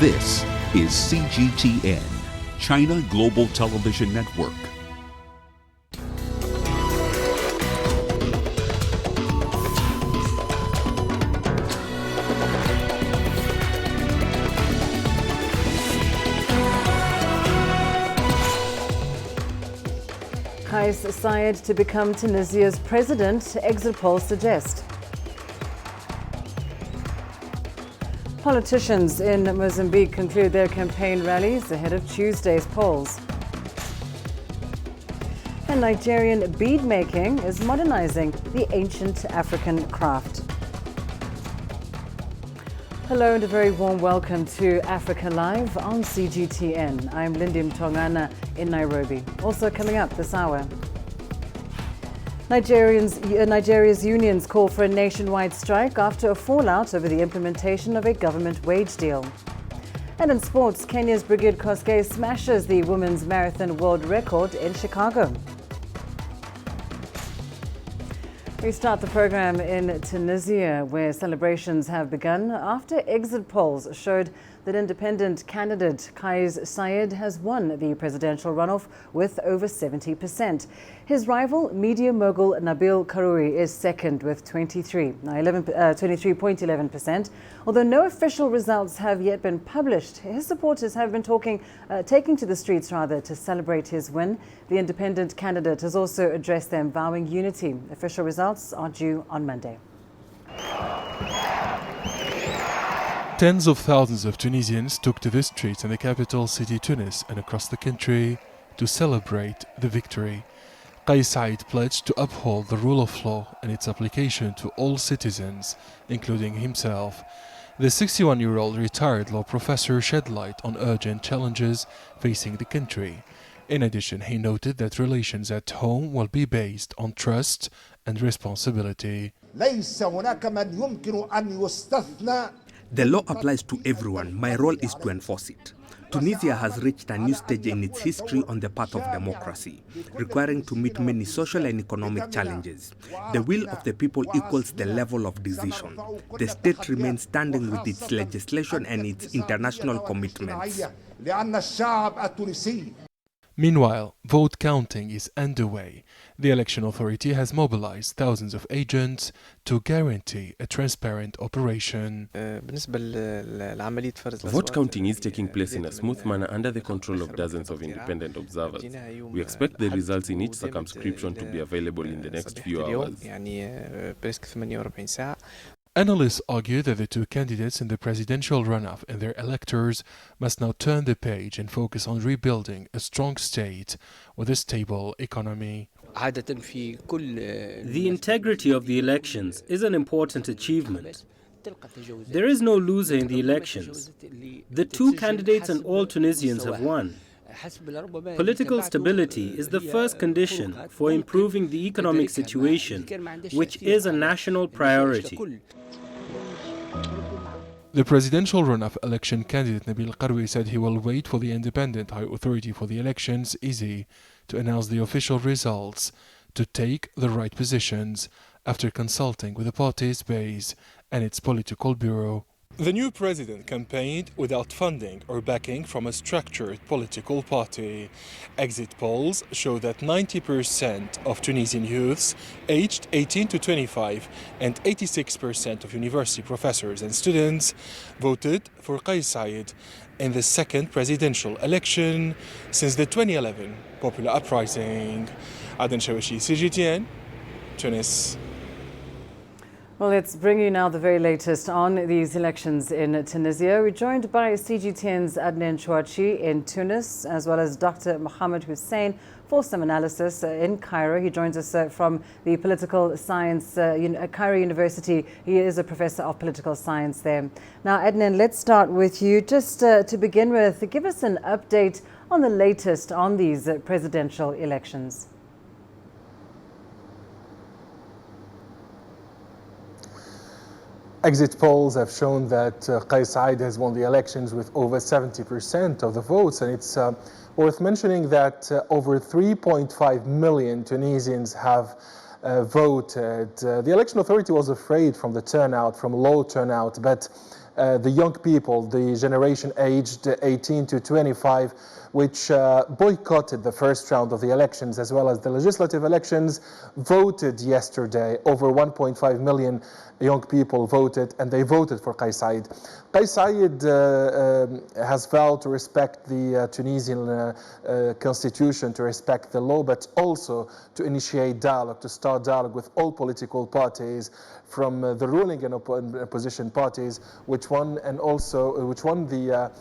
This is CGTN, China Global Television Network. Kais Saied to become Tunisia's president, exit polls suggest. Politicians in Mozambique conclude their campaign rallies ahead of Tuesday's polls. And Nigerian bead making is modernizing the ancient African craft. Hello and a very warm welcome to Africa Live on CGTN. I'm Lindy Mtongana in Nairobi. Also coming up this hour, Nigeria's unions call for a nationwide strike after a fallout over the implementation of a government wage deal. And in sports, Kenya's Brigid Kosgei smashes the women's marathon world record in Chicago. We start the program in Tunisia, where celebrations have begun after exit polls showed that independent candidate Kais Saied has won the presidential runoff with over 70%. His rival, media mogul Nabil Karoui, is second with 23.11%. Although no official results have yet been published, his supporters have been taking to the streets to celebrate his win. The independent candidate has also addressed them, vowing unity. Official results are due on Monday. Tens of thousands of Tunisians took to the streets in the capital city Tunis and across the country to celebrate the victory. Kais Saied pledged to uphold the rule of law and its application to all citizens, including himself. The 61-year-old retired law professor shed light on urgent challenges facing the country. In addition, he noted that relations at home will be based on trust and responsibility. The law applies to everyone. My role is to enforce it. Tunisia has reached a new stage in its history on the path of democracy, requiring to meet many social and economic challenges. The will of the people equals the level of decision. The state remains standing with its legislation and its international commitments. Meanwhile, vote counting is underway. The election authority has mobilized thousands of agents to guarantee a transparent operation. Vote counting is taking place in a smooth manner under the control of dozens of independent observers. We expect the results in each circumscription to be available in the next few hours. Analysts argue that the two candidates in the presidential runoff and their electors must now turn the page and focus on rebuilding a strong state with a stable economy. The integrity of the elections is an important achievement. There is no loser in the elections. The two candidates and all Tunisians have won. Political stability is the first condition for improving the economic situation, which is a national priority. The presidential runoff election candidate Nabil Karoui said he will wait for the Independent High Authority for the Elections, ISI, to announce the official results to take the right positions after consulting with the party's base and its political bureau. The new president campaigned without funding or backing from a structured political party. Exit polls show that 90% of Tunisian youths aged 18 to 25 and 86% of university professors and students voted for Kais Saied in the second presidential election since the 2011 popular uprising. Aden Shawishi, CGTN, Tunis. Well, let's bring you now the very latest on these elections in Tunisia. We're joined by CGTN's Adnan Chouachi in Tunis, as well as Dr. Mohammed Hussein for some analysis in Cairo. He joins us from the political science, Cairo University. He is a professor of political science there. Now, Adnan, let's start with you. Just to begin with, give us an update on the latest on these presidential elections. Exit polls have shown that Kais Saied has won the elections with over 70% of the votes, and it's worth mentioning that over 3.5 million Tunisians have voted. The election authority was afraid from the turnout, from low turnout, but the young people, the generation aged 18 to 25, which boycotted the first round of the elections as well as the legislative elections, voted yesterday. Over 1.5 million young people voted, and they voted for Kais Saied. Kais Saied has vowed to respect the Tunisian constitution, to respect the law, but also to initiate dialogue, to start dialogue with all political parties, from the ruling and opposition parties, which won the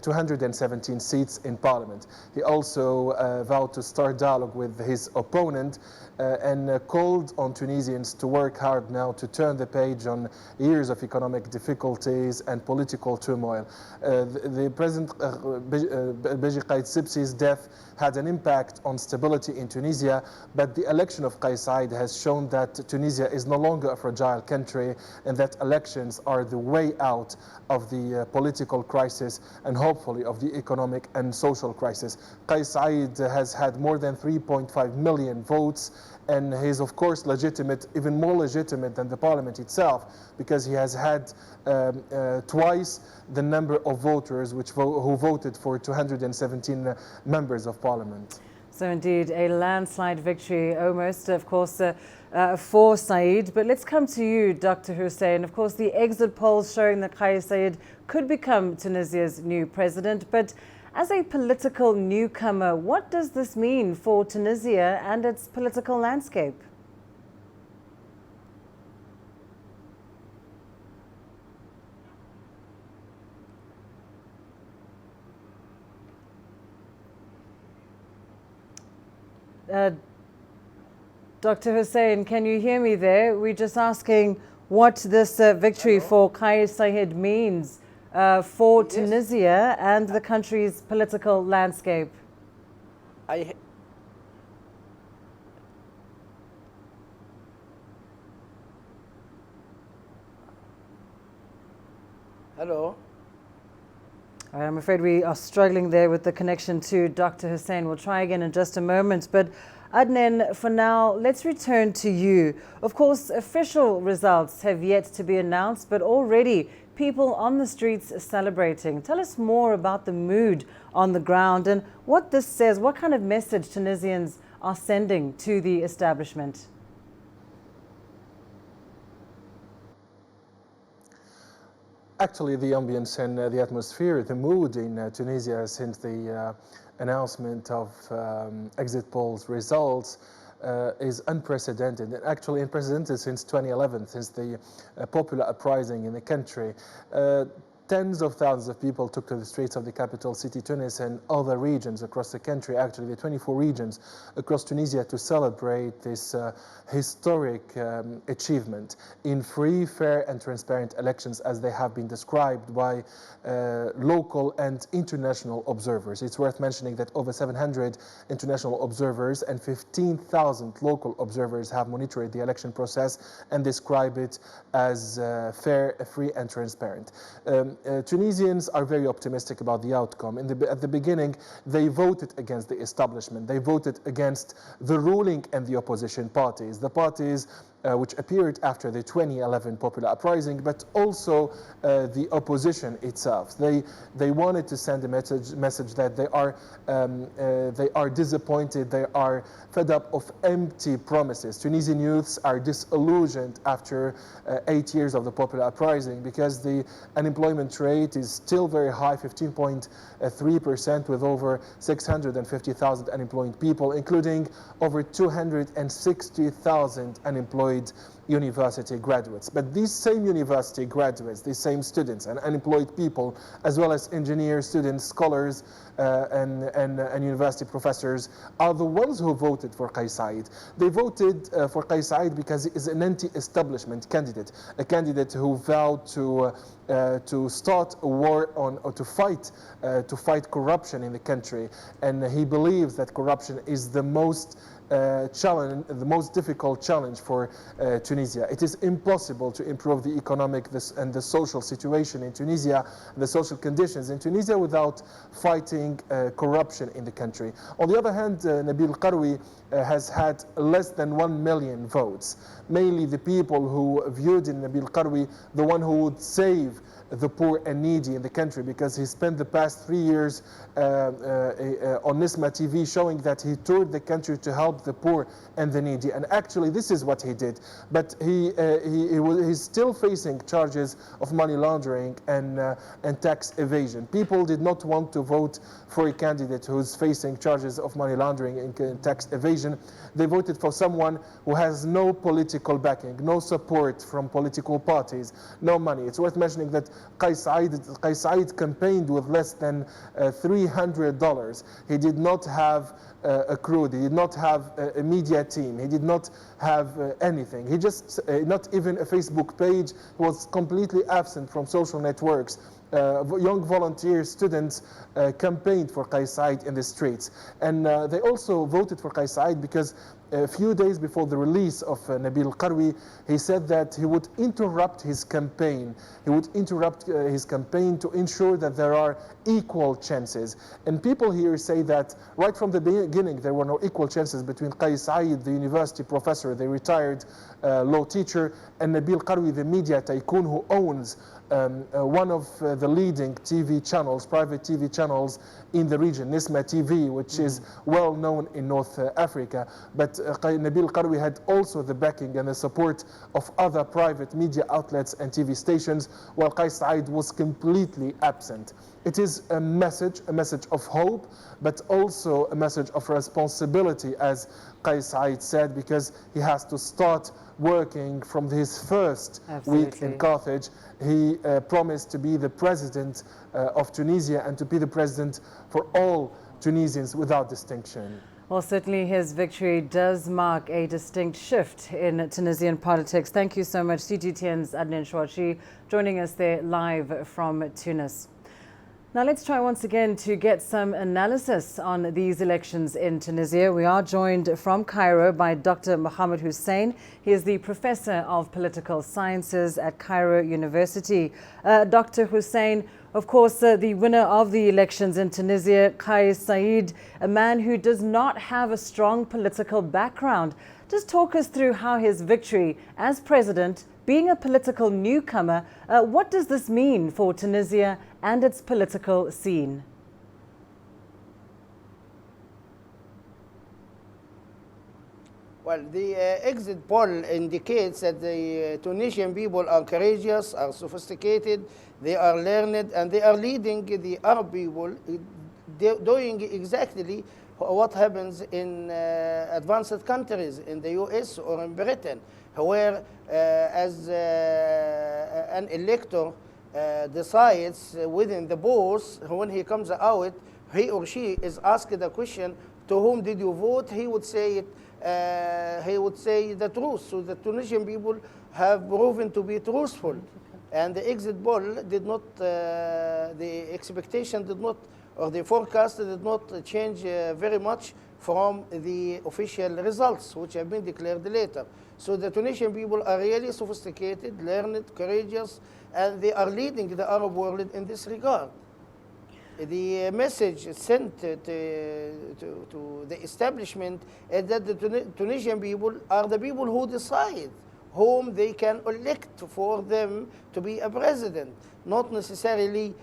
217 seats in parliament. He also vowed to start dialogue with his opponent and called on Tunisians to work hard now to turn the page on years of economic difficulties and political turmoil. The President Beji Qaid Sibsi's death had an impact on stability in Tunisia, but the election of Kais Saied has shown that Tunisia is no longer a fragile country, and that elections are the way out of the political crisis and hopefully of the economic and social crisis. Kais Saied has had more than 3.5 million votes, and he is of course legitimate, even more legitimate than the parliament itself, because he has had twice the number of voters who voted for 217 members of parliament. So indeed, a landslide victory almost, of course, for Saied. But let's come to you, Dr. Hussein. Of course, the exit polls showing that Kais Saied could become Tunisia's new president. But as a political newcomer, what does this mean for Tunisia and its political landscape? Dr. Hussein, can you hear me there? We're just asking what this victory for Kais Saied means for Tunisia and the country's political landscape. Hello. I'm afraid we are struggling there with the connection to Dr. Hussein. We'll try again in just a moment. But Adnan, for now, let's return to you. Of course, official results have yet to be announced, but already people on the streets are celebrating. Tell us more about the mood on the ground and what this says, what kind of message Tunisians are sending to the establishment. Actually, the ambience and the atmosphere, the mood in Tunisia since the announcement of exit polls results is unprecedented, and actually unprecedented since 2011, since the popular uprising in the country. Tens of thousands of people took to the streets of the capital city, Tunis, and other regions across the country, actually the 24 regions across Tunisia, to celebrate this historic achievement in free, fair and transparent elections as they have been described by local and international observers. It's worth mentioning that over 700 international observers and 15,000 local observers have monitored the election process and describe it as fair, free and transparent. Tunisians are very optimistic about the outcome. At the beginning, they voted against the establishment. They voted against the ruling and the opposition parties, the parties which appeared after the 2011 popular uprising, but also the opposition itself. They wanted to send a message that they are disappointed, they are fed up of empty promises. Tunisian youths are disillusioned after 8 years of the popular uprising because the unemployment rate is still very high, 15.3%, with over 650,000 unemployed people, including over 260,000 unemployed university graduates. But these same university graduates, these same students and unemployed people, as well as engineers, students, scholars, and university professors, are the ones who voted for Kais Saied. They voted for Kais Saied because he is an anti-establishment candidate, a candidate who vowed to start a war on, or to fight corruption in the country, and he believes that corruption is the most challenge, the most difficult challenge for Tunisia. It is impossible to improve the economic and the social situation in Tunisia, the social conditions in Tunisia, without fighting corruption in the country. On the other hand, Nabil Qarwi has had less than 1 million votes. Mainly the people who viewed in Nabil Qarwi the one who would save the poor and needy in the country, because he spent the past 3 years on Nisma TV showing that he toured the country to help the poor and the needy. And actually this is what he did. But he's still facing charges of money laundering and tax evasion. People did not want to vote for a candidate who's facing charges of money laundering and tax evasion. They voted for someone who has no political backing, no support from political parties, no money. It's worth mentioning that Kais Saied campaigned with less than $300. He did not have a crew, he did not have a media team, he did not have anything. He just, not even a Facebook page, was completely absent from social networks. Young volunteer students campaigned for Kais Saied in the streets. And they also voted for Kais Saied because a few days before the release of Nabil Qarwi, he said that he would interrupt his campaign. He would interrupt his campaign to ensure that there are equal chances. And people here say that right from the beginning there were no equal chances between Kais Saied, the university professor, the retired law teacher, and Nabil Qarwi, the media tycoon who owns one of the leading TV channels, private TV channels in the region, Nisma TV, which is well known in North Africa. But Nabil Qarwi had also the backing and the support of other private media outlets and TV stations, while Kais Saied was completely absent. It is a message of hope, but also a message of responsibility, as Kais Saied said, because he has to start working from his first week in Carthage. He promised to be the president of Tunisia and to be the president for all Tunisians without distinction. Well, certainly his victory does mark a distinct shift in Tunisian politics. Thank you so much, CGTN's Adnan Chouachi, joining us there live from Tunis. Now let's try once again to get some analysis on these elections in Tunisia. We are joined from Cairo by Dr. Mohammed Hussein. He is the Professor of Political Sciences at Cairo University. Dr. Hussein, of course, the winner of the elections in Tunisia, Kais Saied, a man who does not have a strong political background. Just talk us through how his victory as president, being a political newcomer, what does this mean for Tunisia and its political scene? Well, the exit poll indicates that the Tunisian people are courageous, are sophisticated, they are learned, and they are leading the Arab people, doing exactly what happens in advanced countries, in the US or in Britain, where as an elector decides within the polls, when he comes out, he or she is asked the question, to whom did you vote? He would say the truth. So the Tunisian people have proven to be truthful. And the exit poll did not, the expectation did not, or the forecast did not change very much from the official results, which have been declared later. So the Tunisian people are really sophisticated, learned, courageous, and they are leading the Arab world in this regard. The message sent to the establishment is that the Tunisian people are the people who decide whom they can elect for them to be a president, not necessarily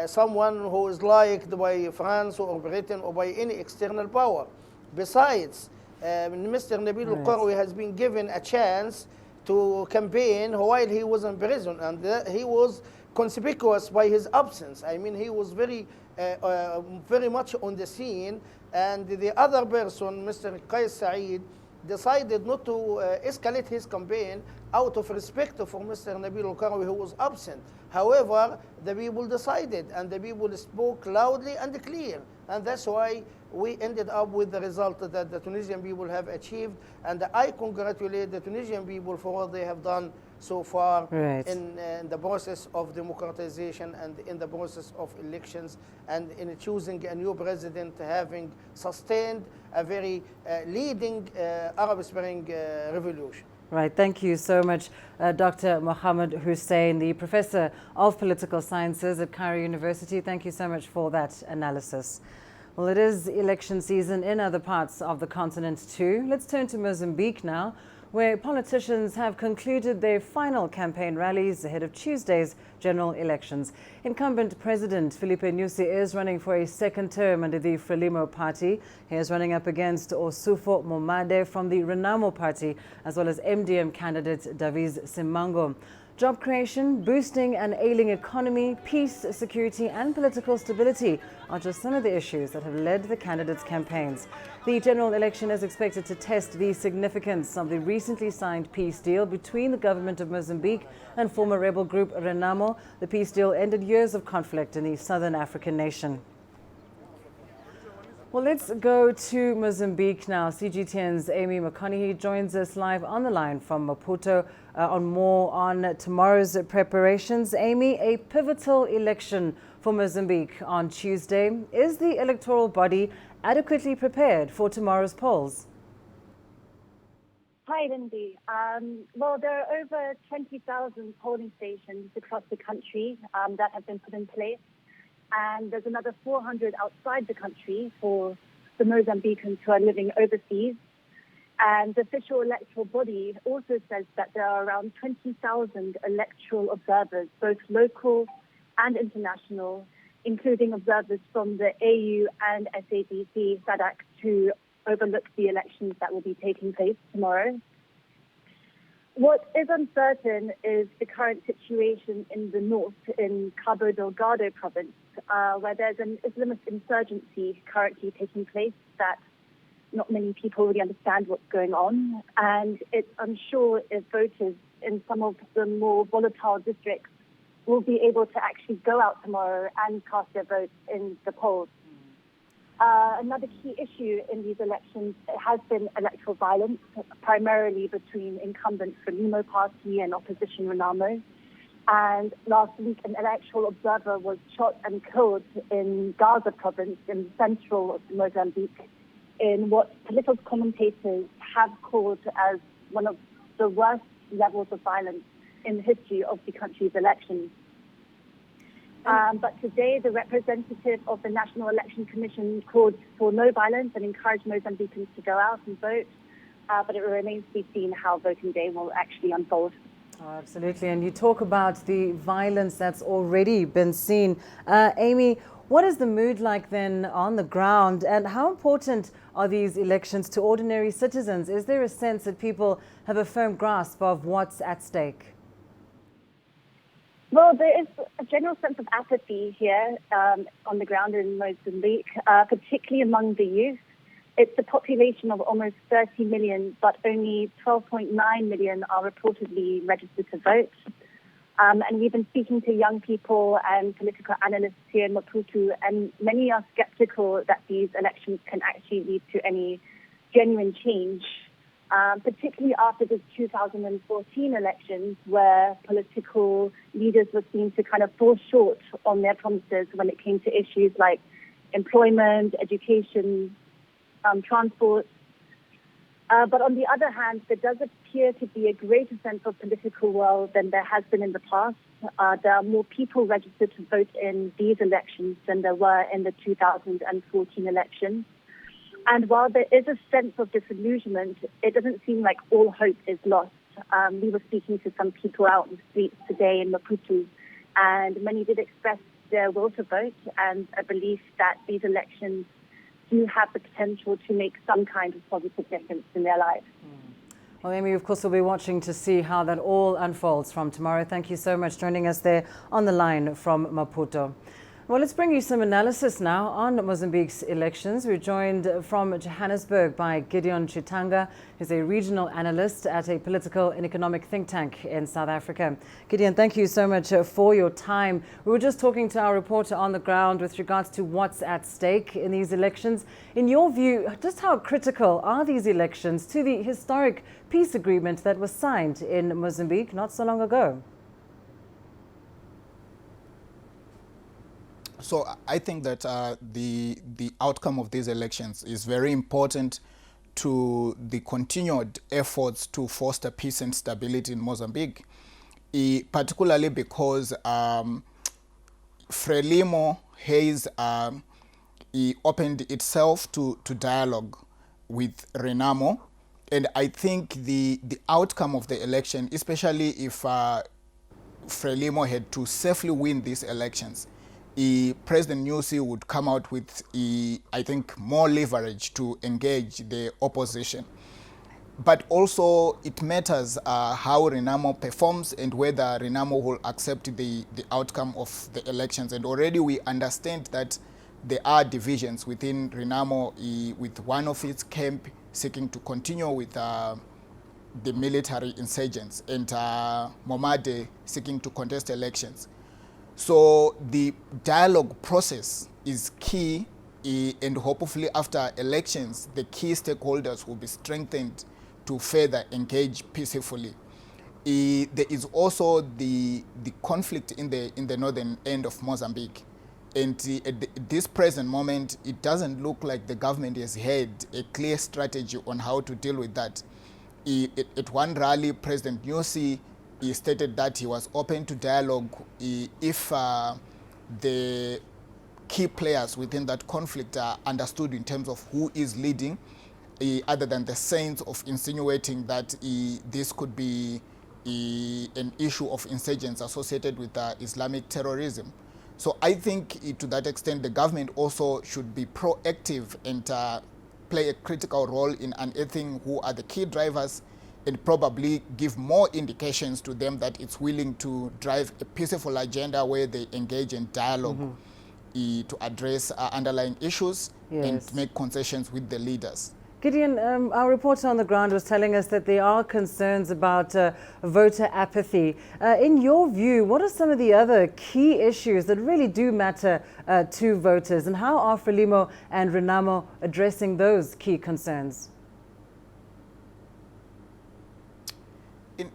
someone who is liked by France or Britain or by any external power. Besides, Mr. Nabil Qarwi has been given a chance to campaign while he was in prison, and he was conspicuous by his absence. I mean, he was very much on the scene, and the other person, Mr. Kais Saied, decided not to escalate his campaign out of respect for Mr. Nabil Qarwi, who was absent. However, the people decided, and the people spoke loudly and clear, and that's why we ended up with the result that the Tunisian people have achieved, and I congratulate the Tunisian people for what they have done so far Right. in the process of democratization and in the process of elections and in choosing a new president, having sustained a very leading Arab Spring revolution. Right, thank you so much, Dr. Mohammed Hussein, the Professor of Political Sciences at Cairo University. Thank you so much for that analysis. Well, it is election season in other parts of the continent too. Let's turn to Mozambique now, where politicians have concluded their final campaign rallies ahead of Tuesday's general elections. Incumbent President Fillipe Nyusi is running for a second term under the Frelimo Party. He is running up against Osufo Momade from the Renamo Party, as well as MDM candidate Davies Simango. Job creation, boosting an ailing economy, peace, security and political stability are just some of the issues that have led the candidates' campaigns. The general election is expected to test the significance of the recently signed peace deal between the government of Mozambique and former rebel group Renamo. The peace deal ended years of conflict in the southern African nation. Well, let's go to Mozambique now. CGTN's Amy McConaughey joins us live on the line from Maputo on more on tomorrow's preparations. Amy, a pivotal election for Mozambique on Tuesday. Is the electoral body adequately prepared for tomorrow's polls? Hi, Lindy. Well, there are over 20,000 polling stations across the country that have been put in place. And there's another 400 outside the country for the Mozambicans who are living overseas. And the official electoral body also says that there are around 20,000 electoral observers, both local and international, including observers from the AU and SADC, SADC, to overlook the elections that will be taking place tomorrow. What is uncertain is the current situation in the north, in Cabo Delgado province, where there's an Islamist insurgency currently taking place that not many people really understand what's going on. And it's unsure if voters in some of the more volatile districts will be able to actually go out tomorrow and cast their votes in the polls. Another key issue in these elections has been electoral violence, primarily between incumbent Frelimo Party and opposition Renamo. And last week, an electoral observer was shot and killed in Gaza province in central Mozambique in what political commentators have called as one of the worst levels of violence in the history of the country's elections. But today, the representative of the National Election Commission called for no violence and encouraged Mozambicans to go out and vote. But it remains to be seen how voting day will actually unfold. Oh, absolutely. And you talk about the violence that's already been seen. Amy, what is the mood like then on the ground? And how important are these elections to ordinary citizens? Is there a sense that people have a firm grasp of what's at stake? Well, there is a general sense of apathy here on the ground in Mozambique, particularly among the youth. It's a population of almost 30 million, but only 12.9 million are reportedly registered to vote. And we've been speaking to young people and political analysts here in Maputo, and many are skeptical that these elections can actually lead to any genuine change. Particularly after the 2014 elections, where political leaders were seen to kind of fall short on their promises when it came to issues like employment, education, transport. But on the other hand, there does appear to be a greater sense of political will than there has been in the past. There are more people registered to vote in these elections than there were in the 2014 elections. And while there is a sense of disillusionment, it doesn't seem like all hope is lost. We were speaking to some people out in the streets today in Maputo, and many did express their will to vote and a belief that these elections do have the potential to make some kind of positive difference in their lives. Well, Amy, of course, we'll be watching to see how that all unfolds from tomorrow. Thank you so much for joining us there on the line from Maputo. Well, let's bring you some analysis now on Mozambique's elections. We're joined from Johannesburg by Gideon Chitanga, who's a regional analyst at a political and economic think tank in South Africa. Gideon, thank you so much for your time. We were just talking to our reporter on the ground with regards to what's at stake in these elections. In your view, just how critical are these elections to the historic peace agreement that was signed in Mozambique not so long ago? So I think that the outcome of these elections is very important to the continued efforts to foster peace and stability in Mozambique, particularly because Frelimo has opened itself to dialogue with Renamo, and I think the outcome of the election, especially if Frelimo had to safely win these elections, President Nyusi would come out with, I think, more leverage to engage the opposition. But also it matters how Renamo performs and whether Renamo will accept the outcome of the elections. And already we understand that there are divisions within Renamo, with one of its camp seeking to continue with the military insurgents and Momade seeking to contest elections. So the dialogue process is key, and hopefully after elections, the key stakeholders will be strengthened to further engage peacefully. There is also the conflict in the northern end of Mozambique. And at this present moment, it doesn't look like the government has had a clear strategy on how to deal with that. At one rally, President Nyusi stated that he was open to dialogue if the key players within that conflict are understood in terms of who is leading, other than the sense of insinuating that this could be an issue of insurgents associated with Islamic terrorism. So I think to that extent, the government also should be proactive and play a critical role in unearthing who are the key drivers, and probably give more indications to them that it's willing to drive a peaceful agenda where they engage in dialogue to address underlying issues and make concessions with the leaders. Gideon, our reporter on the ground was telling us that there are concerns about voter apathy. In your view, what are some of the other key issues that really do matter to voters, and how are Frelimo and Renamo addressing those key concerns?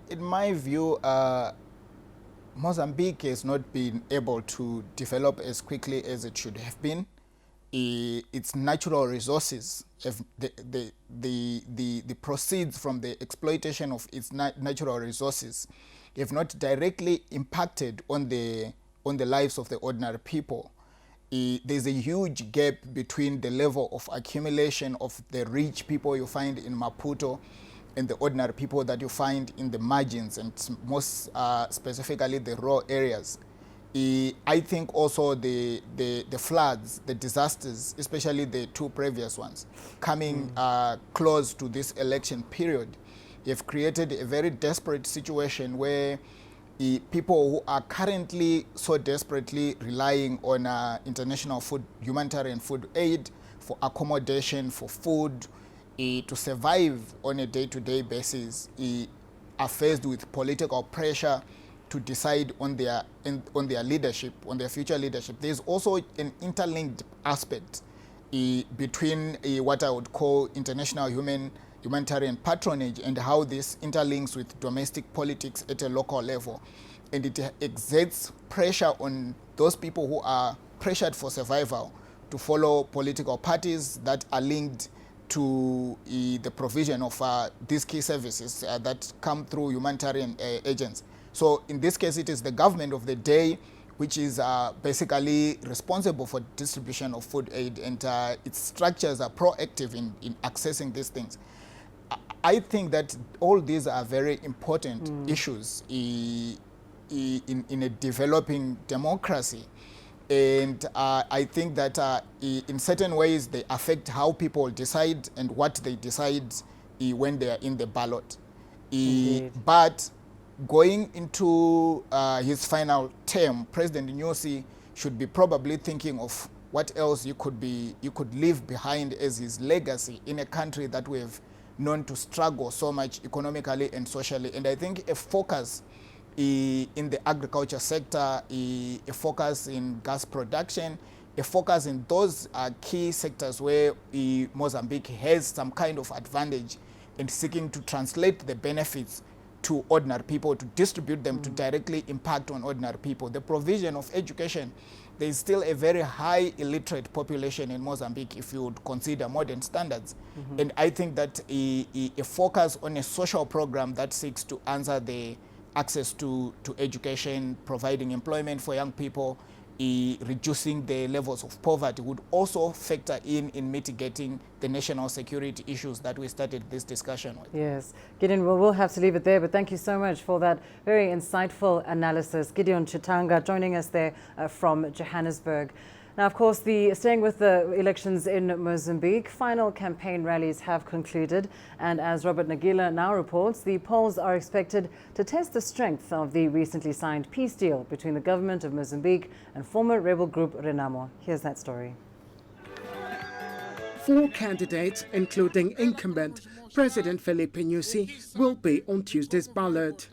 In my view, Mozambique has not been able to develop as quickly as it should have been. Its natural resources, the proceeds from the exploitation of its natural resources have not directly impacted on the lives of the ordinary people. There's a huge gap between the level of accumulation of the rich people you find in Maputo and the ordinary people that you find in the margins, and most specifically the rural areas. I think also the floods, the disasters, especially the two previous ones, coming close to this election period, have created a very desperate situation where people who are currently so desperately relying on international humanitarian food aid for accommodation, for food, to survive on a day-to-day basis, are faced with political pressure to decide on their leadership, on their future leadership. There's also an interlinked aspect between what I would call international humanitarian patronage and how this interlinks with domestic politics at a local level. And it exerts pressure on those people who are pressured for survival to follow political parties that are linked to the provision of these key services that come through humanitarian agents. So in this case, it is the government of the day which is basically responsible for distribution of food aid, and its structures are proactive in accessing these things. I think that all these are very important issues in a developing democracy. And I think that in certain ways they affect how people decide and what they decide when they are in the ballot. But going into his final term, President Nyusi should be probably thinking of what else you could leave behind as his legacy in a country that we have known to struggle so much economically and socially. And I think a focus in the agriculture sector, a focus in gas production, a focus in those key sectors where Mozambique has some kind of advantage in seeking to translate the benefits to ordinary people, to distribute them, to directly impact on ordinary people. The provision of education, there is still a very high illiterate population in Mozambique if you would consider modern standards. And I think that a focus on a social program that seeks to answer the access to education, providing employment for young people, reducing the levels of poverty would also factor in mitigating the national security issues that we started this discussion with. Yes. Gideon, we'll have to leave it there, but thank you so much for that very insightful analysis. Gideon Chitanga joining us there from Johannesburg. Now, of course, staying with the elections in Mozambique, final campaign rallies have concluded. And as Robert Nagila now reports, the polls are expected to test the strength of the recently signed peace deal between the government of Mozambique and former rebel group Renamo. Here's that story. 4 candidates, including incumbent President Fillipe Nyusi, will be on Tuesday's ballot.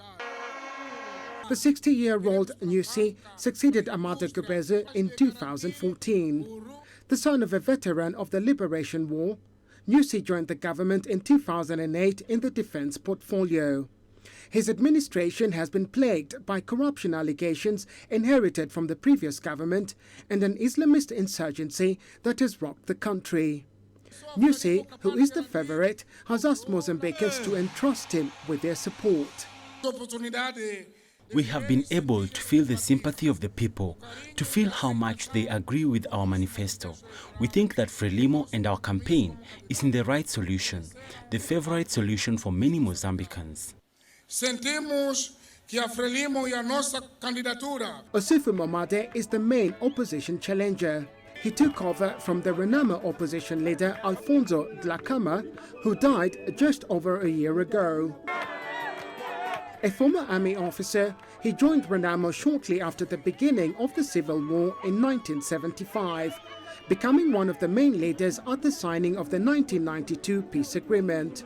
The 60-year-old Nyusi succeeded Amada Gubeze in 2014. The son of a veteran of the Liberation War, Nyusi joined the government in 2008 in the defense portfolio. His administration has been plagued by corruption allegations inherited from the previous government and an Islamist insurgency that has rocked the country. Nyusi, who is the favorite, has asked Mozambicans to entrust him with their support. We have been able to feel the sympathy of the people, to feel how much they agree with our manifesto. We think that Frelimo and our campaign is in the right solution, the favorite solution for many Mozambicans. Osifu Momade is the main opposition challenger. He took over from the Renamo opposition leader Alfonso Dlakama, who died just over a year ago. A former army officer, he joined Renamo shortly after the beginning of the civil war in 1975, becoming one of the main leaders at the signing of the 1992 peace agreement.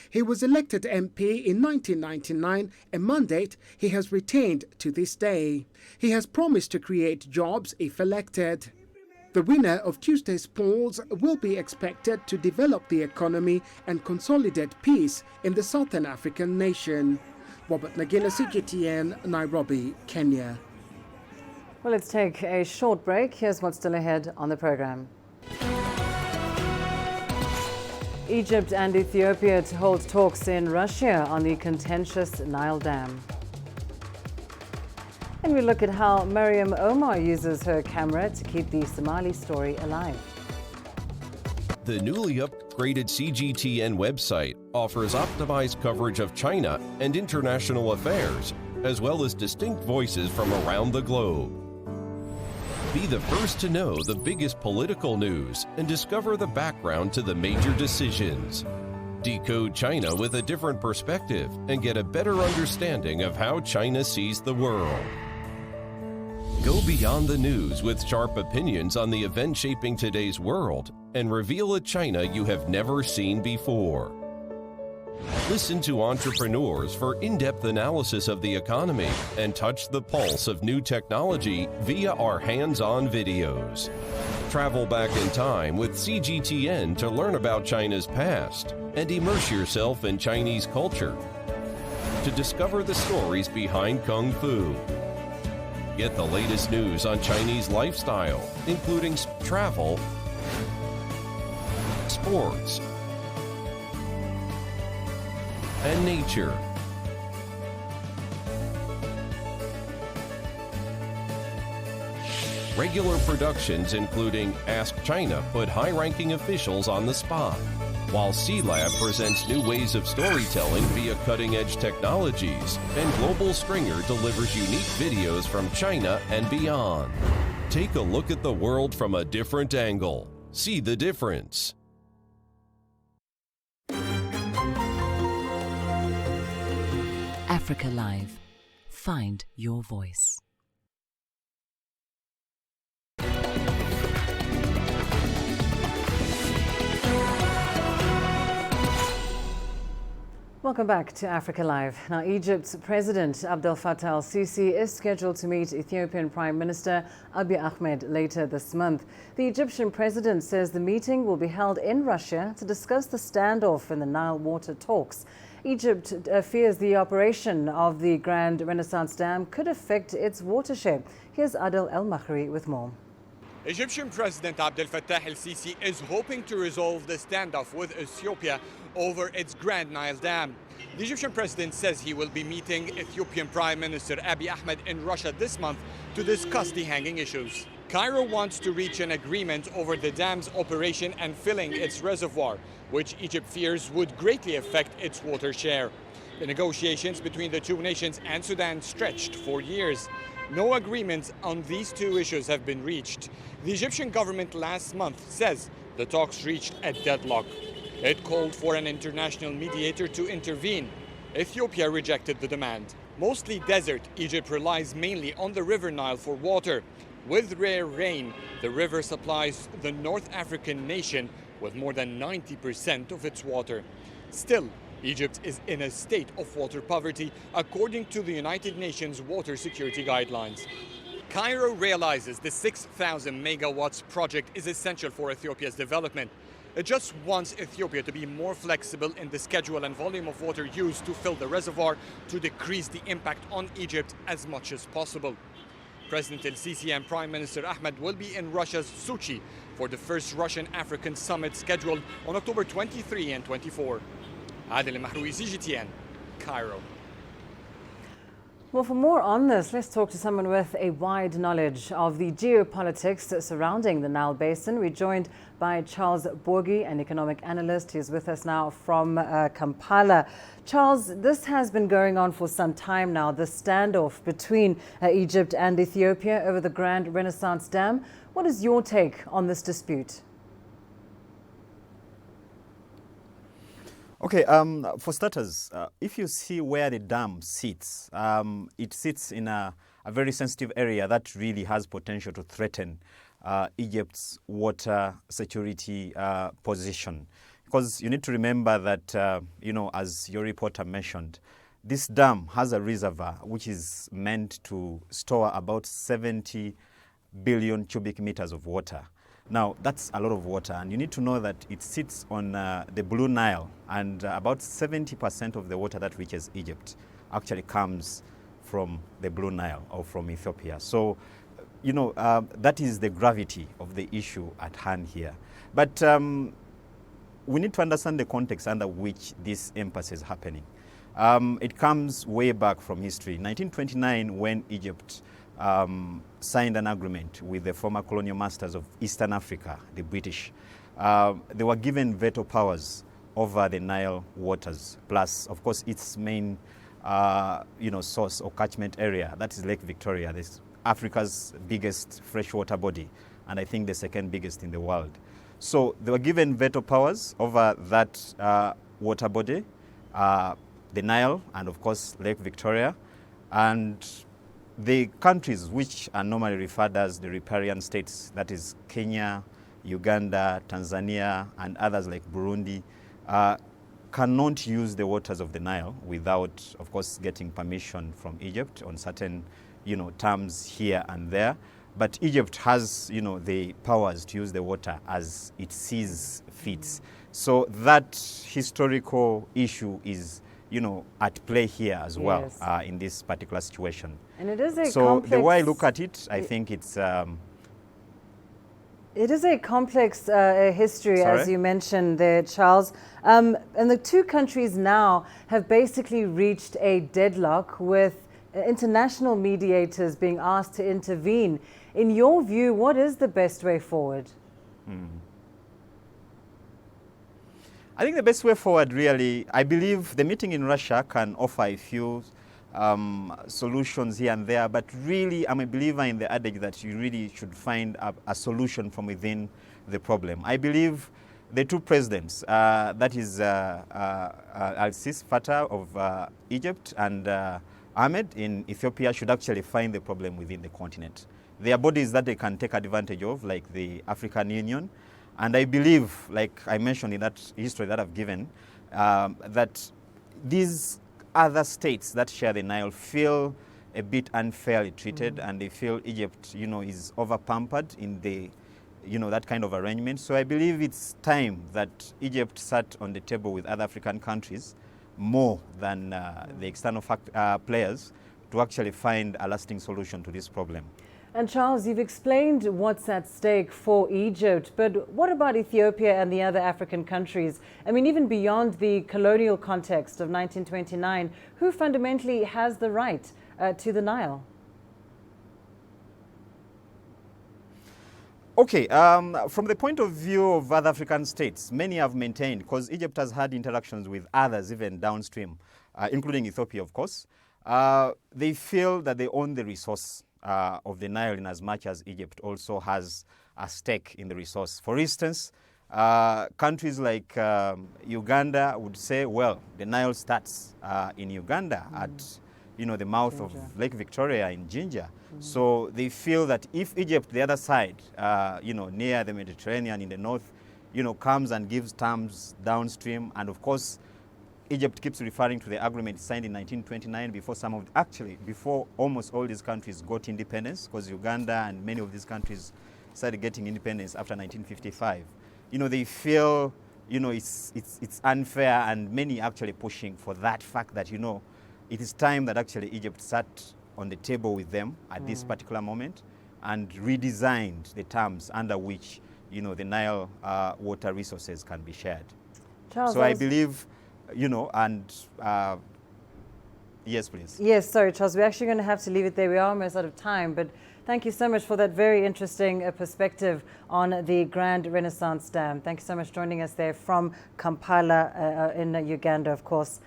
He was elected MP in 1999, a mandate he has retained to this day. He has promised to create jobs if elected. The winner of Tuesday's polls will be expected to develop the economy and consolidate peace in the Southern African nation. Robert Nagila, CGTN, Nairobi, Kenya. Well, let's take a short break. Here's what's still ahead on the program. Egypt and Ethiopia to hold talks in Russia on the contentious Nile Dam. And we look at how Mariam Omar uses her camera to keep the Somali story alive. The newly upgraded CGTN website offers optimized coverage of China and international affairs, as well as distinct voices from around the globe. Be the first to know the biggest political news and discover the background to the major decisions. Decode China with a different perspective and get a better understanding of how China sees the world. Go beyond the news with sharp opinions on the event shaping today's world and reveal a China you have never seen before. Listen to entrepreneurs for in-depth analysis of the economy and touch the pulse of new technology via our hands-on videos. Travel back in time with CGTN to learn about China's past and immerse yourself in Chinese culture to discover the stories behind Kung Fu. Get the latest news on Chinese lifestyle, including travel, sports, and nature. Regular productions including Ask China put high-ranking officials on the spot, while C-Lab presents new ways of storytelling via cutting-edge technologies, and Global Stringer delivers unique videos from China and beyond. Take a look at the world from a different angle. See the difference. Africa Live. Find your voice. Welcome back to Africa Live. Now, Egypt's President Abdel Fattah al-Sisi is scheduled to meet Ethiopian Prime Minister Abiy Ahmed later this month. The Egyptian president says the meeting will be held in Russia to discuss the standoff in the Nile water talks. Egypt fears the operation of the Grand Renaissance Dam could affect its watershed. Here's Adel El-Mahri with more. Egyptian President Abdel Fattah al-Sisi is hoping to resolve the standoff with Ethiopia over its Grand Nile Dam. The Egyptian president says he will be meeting Ethiopian Prime Minister Abiy Ahmed in Russia this month to discuss the hanging issues. Cairo wants to reach an agreement over the dam's operation and filling its reservoir, which Egypt fears would greatly affect its water share. The negotiations between the two nations and Sudan stretched for years. No agreements on these two issues have been reached. The Egyptian government last month says the talks reached a deadlock. It called for an international mediator to intervene. Ethiopia rejected the demand. Mostly desert, Egypt relies mainly on the River Nile for water. With rare rain, the river supplies the North African nation with more than 90% of its water. Still, Egypt is in a state of water poverty, according to the United Nations Water Security Guidelines. Cairo realizes the 6,000 megawatts project is essential for Ethiopia's development. It just wants Ethiopia to be more flexible in the schedule and volume of water used to fill the reservoir to decrease the impact on Egypt as much as possible. President El-Sisi and Prime Minister Ahmed will be in Russia's Sochi for the first Russian-African summit scheduled on October 23 and 24. Adel El-Mahri, CGTN, Cairo. Well, for more on this, let's talk to someone with a wide knowledge of the geopolitics surrounding the Nile Basin. We're joined by Charles Borgi, an economic analyst. He's with us now from Kampala. Charles, this has been going on for some time now, the standoff between Egypt and Ethiopia over the Grand Renaissance Dam. What is your take on this dispute? Okay, for starters, if you see where the dam sits, it sits in a very sensitive area that really has potential to threaten Egypt's water security position. Because you need to remember that, as your reporter mentioned, this dam has a reservoir which is meant to store about 70 billion cubic meters of water. Now, that's a lot of water, and you need to know that it sits on the Blue Nile, and about 70% of the water that reaches Egypt actually comes from the Blue Nile or from Ethiopia. So, that is the gravity of the issue at hand here. But we need to understand the context under which this impasse is happening. It comes way back from history. 1929, when Egypt signed an agreement with the former colonial masters of Eastern Africa, the British. They were given veto powers over the Nile waters, plus, of course, its main source or catchment area, that is Lake Victoria. This Africa's biggest freshwater body, and I think the second biggest in the world. So they were given veto powers over that water body, the Nile, and of course Lake Victoria. And the countries which are normally referred as the riparian states, that is Kenya, Uganda, Tanzania, and others like Burundi, cannot use the waters of the Nile without, of course, getting permission from Egypt on certain, terms here and there. But Egypt has, the powers to use the water as it sees fit. So that historical issue is, at play here as well, yes, in this particular situation. And it is a so complex, the way I look at it, I think it's... It is a complex history, as you mentioned there, Charles. And the two countries now have basically reached a deadlock with international mediators being asked to intervene. In your view, what is the best way forward? I think the best way forward, really, I believe the meeting in Russia can offer a few solutions here and there, but really I'm a believer in the adage that you really should find a solution from within the problem. I believe the two presidents, that is Al-Sisi Fattah of Egypt and Ahmed in Ethiopia, should actually find the problem within the continent. There are bodies that they can take advantage of, like the African Union. And I believe, like I mentioned in that history that I've given, that these other states that share the Nile feel a bit unfairly treated, and they feel Egypt, is over-pampered in the, that kind of arrangement. So I believe it's time that Egypt sat on the table with other African countries more than the external players to actually find a lasting solution to this problem. And Charles, you've explained what's at stake for Egypt, but what about Ethiopia and the other African countries? I mean, even beyond the colonial context of 1929, who fundamentally has the right to the Nile? Okay, from the point of view of other African states, many have maintained, because Egypt has had interactions with others even downstream, including Ethiopia, of course, they feel that they own the resource of the Nile in as much as Egypt also has a stake in the resource. For instance, countries like Uganda would say, well, the Nile starts in Uganda at the mouth of Lake Victoria in Jinja. So they feel that if Egypt, the other side, near the Mediterranean in the north, comes and gives terms downstream, and of course, Egypt keeps referring to the agreement signed in 1929 before almost all these countries got independence, because Uganda and many of these countries started getting independence after 1955. They feel, it's unfair, and many actually pushing for that fact that, it is time that actually Egypt sat on the table with them at this particular moment and redesigned the terms under which, the Nile water resources can be shared. Charles, so I believe, yes, please. Yes, sorry, Charles, we're actually going to have to leave it there. We are almost out of time, but thank you so much for that very interesting perspective on the Grand Renaissance Dam. Thank you so much for joining us there from Kampala in Uganda, of course.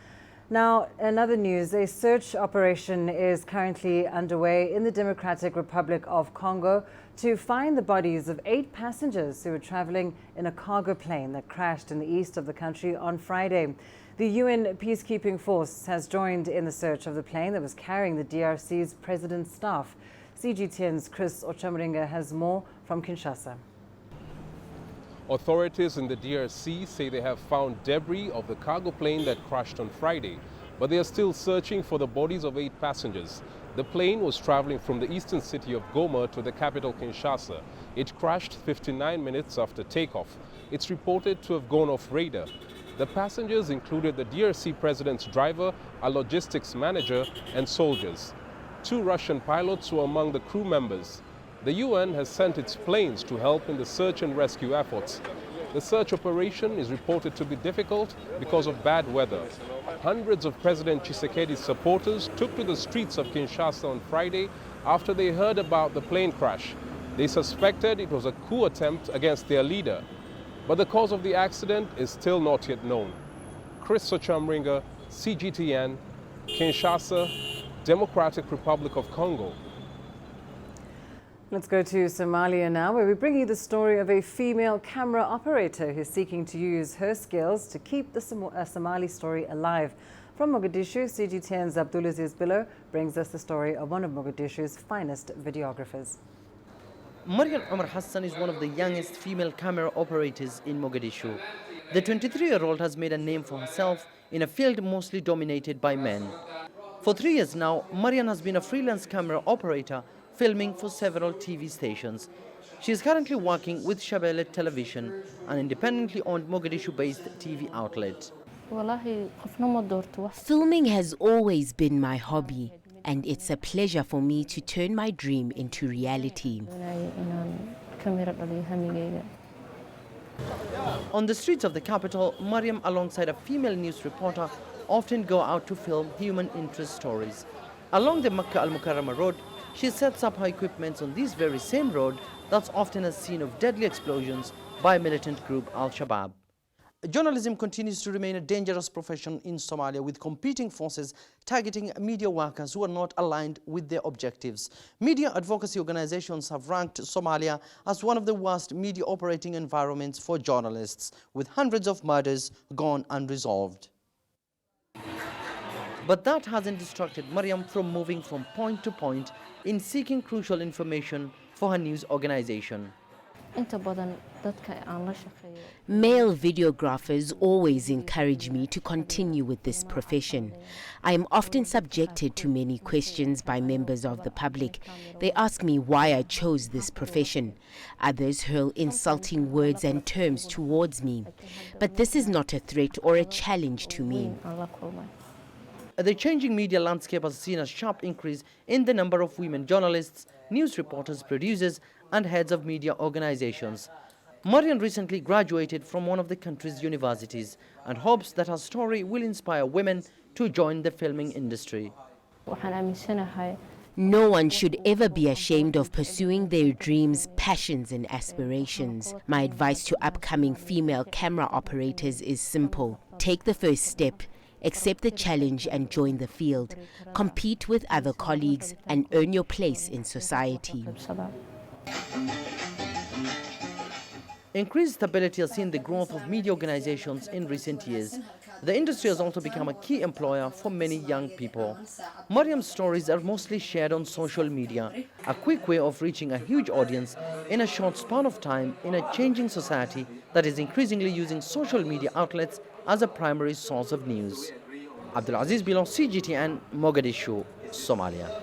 Now, in other news, a search operation is currently underway in the Democratic Republic of Congo to find the bodies of 8 passengers who were traveling in a cargo plane that crashed in the east of the country on Friday. The UN peacekeeping force has joined in the search of the plane that was carrying the DRC's president's staff. CGTN's Kais Saied has more from Kinshasa. Authorities in the DRC say they have found debris of the cargo plane that crashed on Friday, but they are still searching for the bodies of 8 passengers. The plane was traveling from the eastern city of Goma to the capital Kinshasa. It crashed 59 minutes after takeoff. It's reported to have gone off radar. The passengers included the DRC president's driver, a logistics manager, and soldiers. 2 Russian pilots were among the crew members. The UN has sent its planes to help in the search and rescue efforts. The search operation is reported to be difficult because of bad weather. Hundreds of President Tshisekedi's supporters took to the streets of Kinshasa on Friday after they heard about the plane crash. They suspected it was a coup attempt against their leader. But the cause of the accident is still not yet known. Kais Saied, CGTN, Kinshasa, Democratic Republic of Congo. Let's go to Somalia now, where we bring you the story of a female camera operator who's seeking to use her skills to keep the Somali story alive. From Mogadishu, CGTN's Abdulaziz Billo brings us the story of one of Mogadishu's finest videographers. Mariam Omar Hassan is one of the youngest female camera operators in Mogadishu. The 23-year-old has made a name for herself in a field mostly dominated by men. For 3 years now, Mariam has been a freelance camera operator filming for several TV stations. She is currently working with Shabelle Television, an independently owned Mogadishu-based TV outlet. Filming has always been my hobby, and it's a pleasure for me to turn my dream into reality. On the streets of the capital, Mariam, alongside a female news reporter, often go out to film human interest stories. Along the Makkah Al-Mukarramah road, she sets up her equipment on this very same road that's often a scene of deadly explosions by militant group Al-Shabaab. Journalism continues to remain a dangerous profession in Somalia, with competing forces targeting media workers who are not aligned with their objectives. Media advocacy organizations have ranked Somalia as one of the worst media operating environments for journalists, with hundreds of murders gone unresolved. But that hasn't distracted Mariam from moving from point to point in seeking crucial information for her news organization. Male videographers always encourage me to continue with this profession. I am often subjected to many questions by members of the public. They ask me why I chose this profession. Others hurl insulting words and terms towards me. But this is not a threat or a challenge to me. The changing media landscape has seen a sharp increase in the number of women journalists, news reporters, producers, and heads of media organizations. Mariam recently graduated from one of the country's universities and hopes that her story will inspire women to join the filming industry. No one should ever be ashamed of pursuing their dreams, passions, and aspirations. My advice to upcoming female camera operators is simple. Take the first step, accept the challenge, and join the field. Compete with other colleagues and earn your place in society. Increased stability has seen the growth of media organizations in recent years. The industry has also become a key employer for many young people. Mariam's stories are mostly shared on social media, a quick way of reaching a huge audience in a short span of time in a changing society that is increasingly using social media outlets as a primary source of news. Abdulaziz Bilon, CGTN, Mogadishu, Somalia.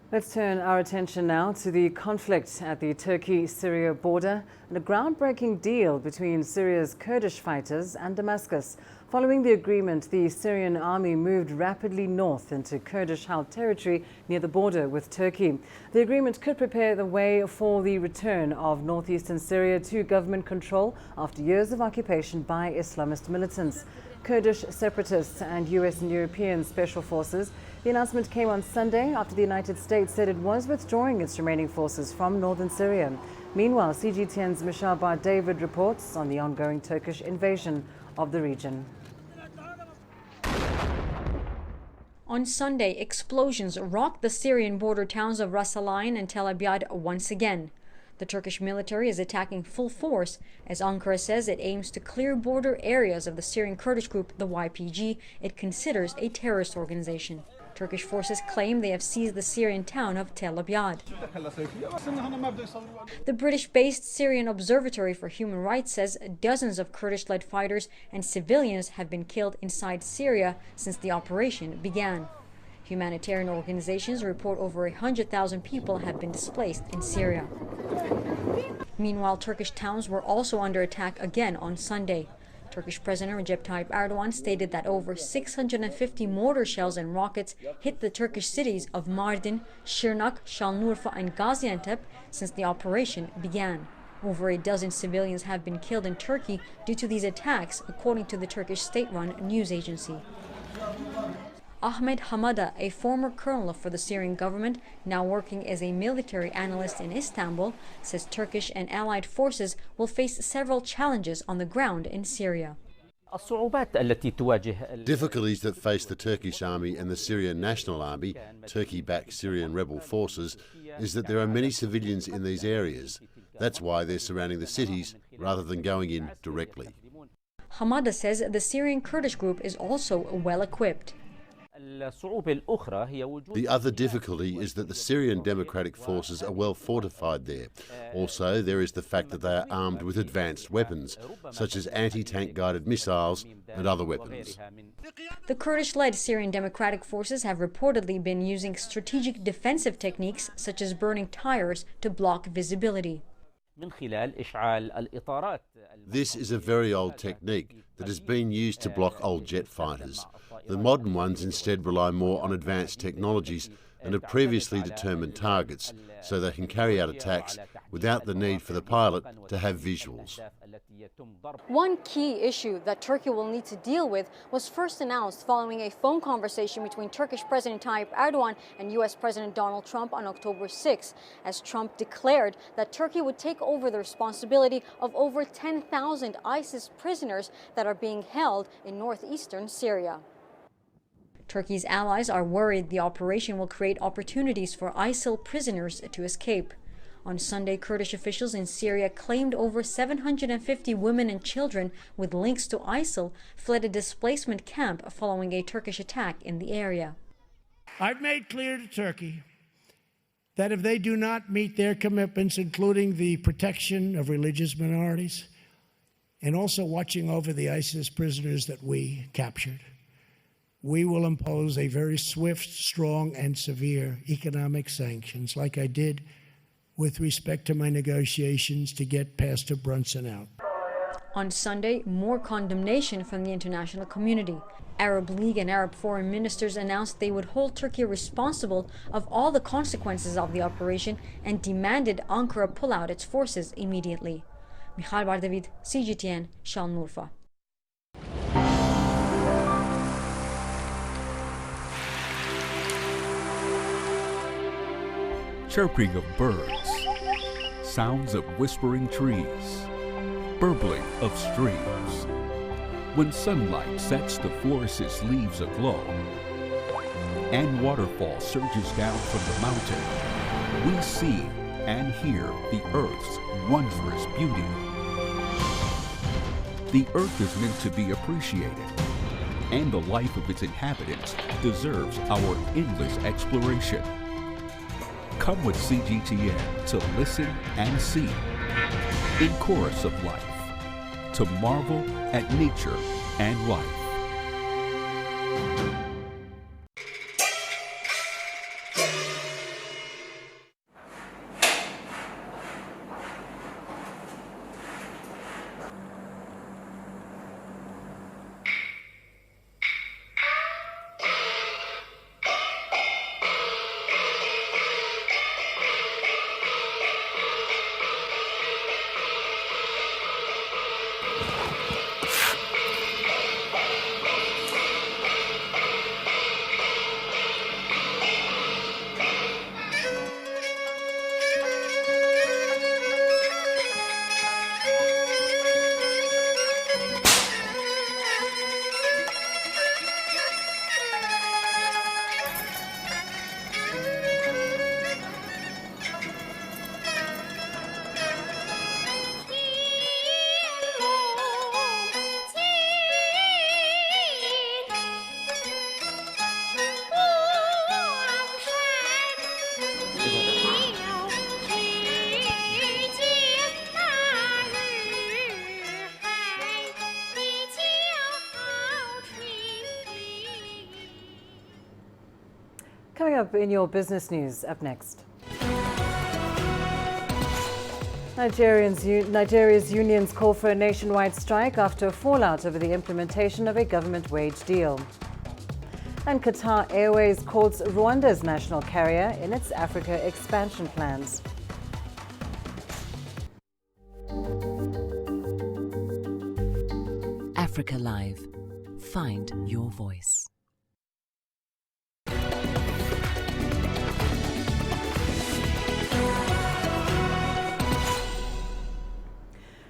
Let's turn our attention now to the conflict at the Turkey-Syria border and a groundbreaking deal between Syria's Kurdish fighters and Damascus. Following the agreement, the Syrian army moved rapidly north into Kurdish-held territory near the border with Turkey. The agreement could prepare the way for the return of northeastern Syria to government control after years of occupation by Islamist militants. Kurdish separatists and US and European special forces. The announcement came on Sunday after the United States said it was withdrawing its remaining forces from northern Syria. Meanwhile, CGTN's Mishabar David reports on the ongoing Turkish invasion of the region. On Sunday, explosions rocked the Syrian border towns of Ras Al-Ain and Tel Abyad once again. The Turkish military is attacking full force as Ankara says it aims to clear border areas of the Syrian Kurdish group, the YPG, it considers a terrorist organization. Turkish forces claim they have seized the Syrian town of Tel Abyad. The British-based Syrian Observatory for Human Rights says dozens of Kurdish-led fighters and civilians have been killed inside Syria since the operation began. Humanitarian organizations report over 100,000 people have been displaced in Syria. Meanwhile, Turkish towns were also under attack again on Sunday. Turkish President Recep Tayyip Erdogan stated that over 650 mortar shells and rockets hit the Turkish cities of Mardin, Şırnak, Şanlıurfa, and Gaziantep since the operation began. Over a dozen civilians have been killed in Turkey due to these attacks, according to the Turkish state-run news agency. Ahmet Hamada, a former colonel for the Syrian government, now working as a military analyst in Istanbul, says Turkish and allied forces will face several challenges on the ground in Syria. Difficulties that face the Turkish army and the Syrian National Army, Turkey-backed Syrian rebel forces, is that there are many civilians in these areas. That's why they're surrounding the cities rather than going in directly. Hamada says the Syrian Kurdish group is also well equipped. The other difficulty is that the Syrian Democratic Forces are well fortified there. Also, there is the fact that they are armed with advanced weapons, such as anti-tank guided missiles and other weapons. The Kurdish-led Syrian Democratic Forces have reportedly been using strategic defensive techniques such as burning tires to block visibility. This is a very old technique that has been used to block old jet fighters. The modern ones instead rely more on advanced technologies and have previously determined targets, so they can carry out attacks without the need for the pilot to have visuals. One key issue that Turkey will need to deal with was first announced following a phone conversation between Turkish President Tayyip Erdogan and US President Donald Trump on October 6, as Trump declared that Turkey would take over the responsibility of over 10,000 ISIS prisoners that are being held in northeastern Syria. Turkey's allies are worried the operation will create opportunities for ISIL prisoners to escape. On Sunday, Kurdish officials in Syria claimed over 750 women and children with links to ISIL fled a displacement camp following a Turkish attack in the area. I've made clear to Turkey that if they do not meet their commitments, including the protection of religious minorities and also watching over the ISIS prisoners that we captured, we will impose a very swift, strong, and severe economic sanctions, like I did with respect to my negotiations to get Pastor Brunson out. On Sunday, more condemnation from the international community. Arab League and Arab foreign ministers announced they would hold Turkey responsible of all the consequences of the operation and demanded Ankara pull out its forces immediately. Michal Bardavid, CGTN, Şanlıurfa. Chirping of birds, sounds of whispering trees, burbling of streams. When sunlight sets the forest's leaves aglow and waterfall surges down from the mountain, we see and hear the Earth's wondrous beauty. The Earth is meant to be appreciated, and the life of its inhabitants deserves our endless exploration. Come with CGTN to listen and see, in chorus of life, to marvel at nature and life. Coming up in your business news, up next. Nigeria's unions call for a nationwide strike after a fallout over the implementation of a government wage deal. And Qatar Airways calls Rwanda's national carrier in its Africa expansion plans. Africa Live. Find your voice.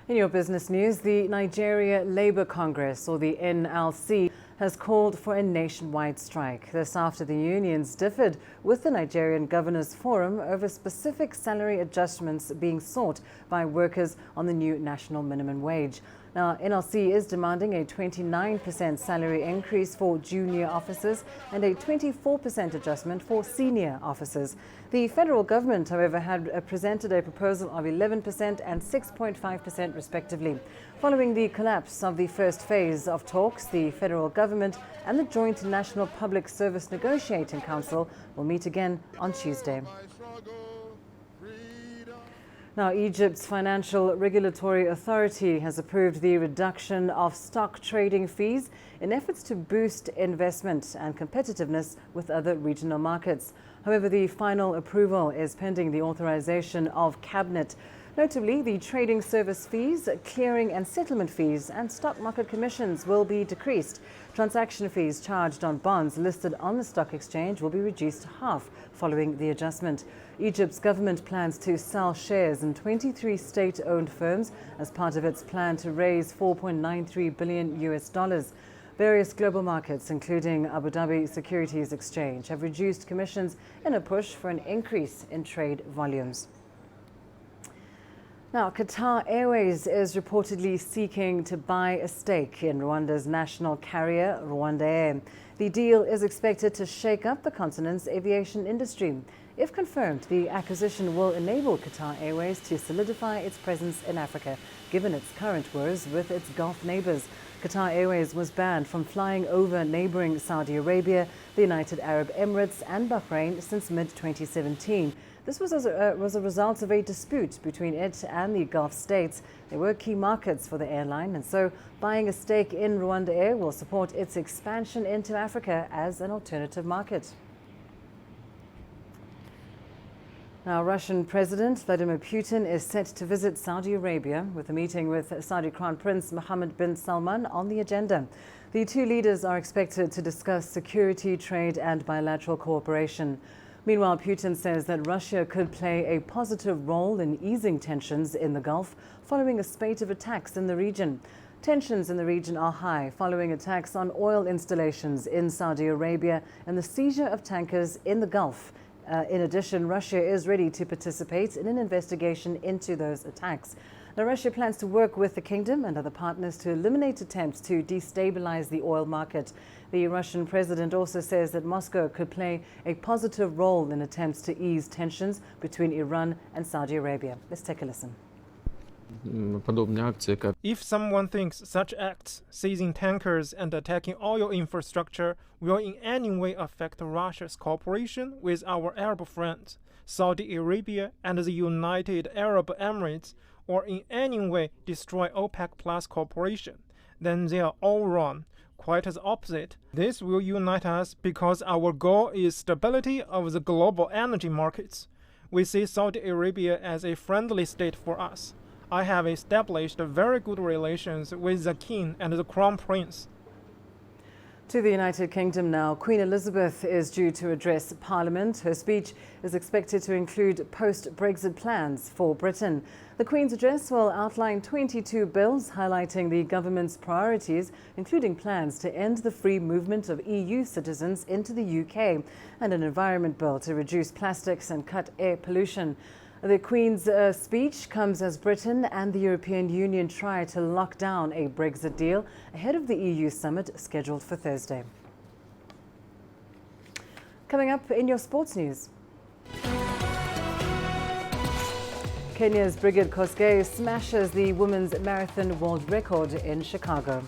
In your business news, the Nigeria Labour Congress, or the NLC, has called for a nationwide strike. This after the unions differed with the Nigerian Governors Forum over specific salary adjustments being sought by workers on the new national minimum wage. Now, NLC is demanding a 29% salary increase for junior officers and a 24% adjustment for senior officers. The federal government, however, had presented a proposal of 11% and 6.5% respectively. Following the collapse of the first phase of talks, the federal government and the Joint National Public Service Negotiating Council will meet again on Tuesday. Now, Egypt's Financial Regulatory Authority has approved the reduction of stock trading fees in efforts to boost investment and competitiveness with other regional markets. However, the final approval is pending the authorization of Cabinet. Notably, the trading service fees, clearing and settlement fees, and stock market commissions will be decreased. Transaction fees charged on bonds listed on the stock exchange will be reduced to half following the adjustment. Egypt's government plans to sell shares in 23 state-owned firms as part of its plan to raise $4.93 billion. Various global markets, including Abu Dhabi Securities Exchange, have reduced commissions in a push for an increase in trade volumes. Now, Qatar Airways is reportedly seeking to buy a stake in Rwanda's national carrier, Rwanda Air. The deal is expected to shake up the continent's aviation industry. If confirmed, the acquisition will enable Qatar Airways to solidify its presence in Africa, given its current woes with its Gulf neighbors. Qatar Airways was banned from flying over neighboring Saudi Arabia, the United Arab Emirates and Bahrain since mid-2017. This was a result of a dispute between it and the Gulf states. They were key markets for the airline, and so buying a stake in Rwanda Air will support its expansion into Africa as an alternative market. Now, Russian President Vladimir Putin is set to visit Saudi Arabia with a meeting with Saudi Crown Prince Mohammed bin Salman on the agenda. The two leaders are expected to discuss security, trade and bilateral cooperation. Meanwhile, Putin says that Russia could play a positive role in easing tensions in the Gulf following a spate of attacks in the region. Tensions in the region are high following attacks on oil installations in Saudi Arabia and the seizure of tankers in the Gulf. In addition, Russia is ready to participate in an investigation into those attacks. Now, Russia plans to work with the kingdom and other partners to eliminate attempts to destabilize the oil market. The Russian president also says that Moscow could play a positive role in attempts to ease tensions between Iran and Saudi Arabia. Let's take a listen. If someone thinks such acts, seizing tankers and attacking oil infrastructure, will in any way affect Russia's cooperation with our Arab friends, Saudi Arabia and the United Arab Emirates, or in any way destroy OPEC Plus cooperation, then they are all wrong. Quite as opposite, this will unite us because our goal is stability of the global energy markets. We see Saudi Arabia as a friendly state for us. I have established very good relations with the King and the Crown Prince. To the United Kingdom now, Queen Elizabeth is due to address Parliament. Her speech is expected to include post-Brexit plans for Britain. The Queen's address will outline 22 bills highlighting the government's priorities, including plans to end the free movement of EU citizens into the UK and an environment bill to reduce plastics and cut air pollution. The Queen's speech comes as Britain and the European Union try to lock down a Brexit deal ahead of the EU summit scheduled for Thursday. Coming up in your sports news. Kenya's Brigid Kosgei smashes the women's marathon world record in Chicago.